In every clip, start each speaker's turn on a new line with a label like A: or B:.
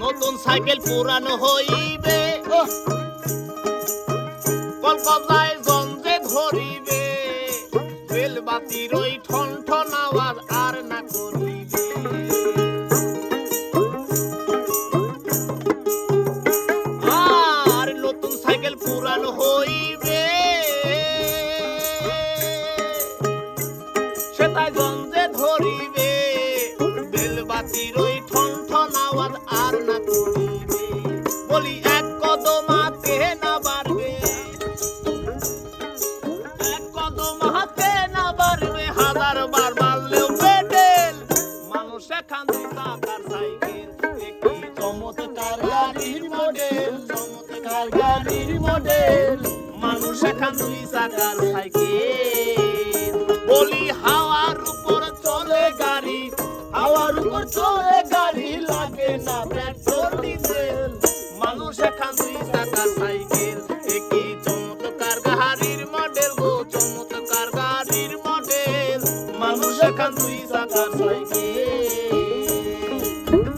A: নতুন সাইকেল পুরানো হইবে কলকাতায় গঞ্জে ধরিবে বেলবাতির ওই ঠন ঠন আওয়াজ আর না করিবে আর নতুন সাইকেল পুরানো হইবে সেটাই গঞ্জে ধরিবে বেলবাতির ওই ঠন ঠন আওয়াজ আর না করিবে বলি এক কদম হাতে না বাড়বে এক কদম হাতে না বাড়বে হাজার বার মারলেও পেটেল মানুষ এখান থেকে টাকার সাইকেল কি চমৎকার গাড়ির মডেল চমৎকার গাড়ির মডেল মানুষ এখান দুই চাকার সাইকেল বলি হাওয়ার উপর চলে গাড়ি হাওয়ার উপর চলে গাড়ি লাগে না পেট্রোল ডিজেল মানুষ এখান দুই চাকার সাইকেল কি চমৎকার গাড়ির মডেল গো চমৎকার গাড়ির মডেল মানুষ এখান দুই চাকার সাইকেল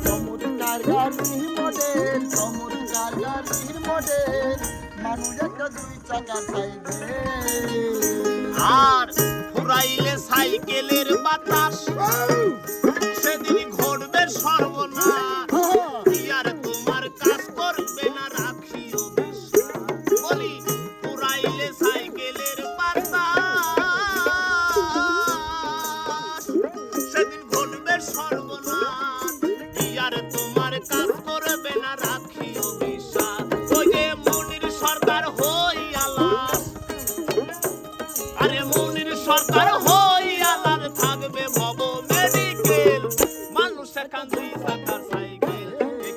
B: চমৎকার গাড়ির মডেল চমৎকার গাড়ির মডেল মানুষ একটা দুই চাকার সাইকেল
A: আর ফুরাইলে সাইকেলের বাতাস সেদিন ঘটবে সর্বনাশ আর তোমার কাজ করবে না রাখিও বিশ্বাস বলি ফুরাইলে সাইকেলের বাতাস সেদিন ঘটবে সর্বনাশ আর তোমার কাজ করবে না রাখিও বিশ্বাস ওই যে মনির সরকার হই আলাস আরে মনির সরকার হই আলার থাকবে ভব মেডিকেল মানুষ এখান দুই চাকার সাইকেল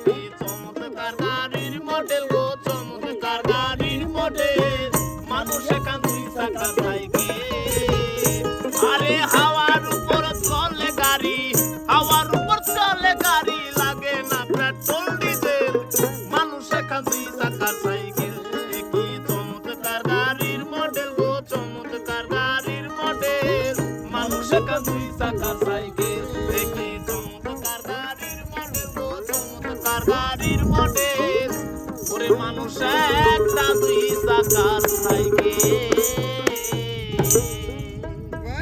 A: কি চমৎকার গাড়ির মডেল গো চমৎকার গাড়ির মডেল মানুষ এখান দুই চাকার সাইকেল আরে হাওয়ার উপর চলে গাড়ি হাওয়ার উপর চলে গাড়ি লাগে না পেট্রোল ডিজেল মানুষ এখান দুই চাকার সাইকেল কি চমৎকার গাড়ির মডেল গো চমৎকার গাড়ির মডেল মানুষ এখান দুই চাকার সাইকেল কি চমৎকার গাড়ির মডেল গো চমৎকার গাড়ির মডেল ওরে মানুষ একটা দুই চাকার সাইকেল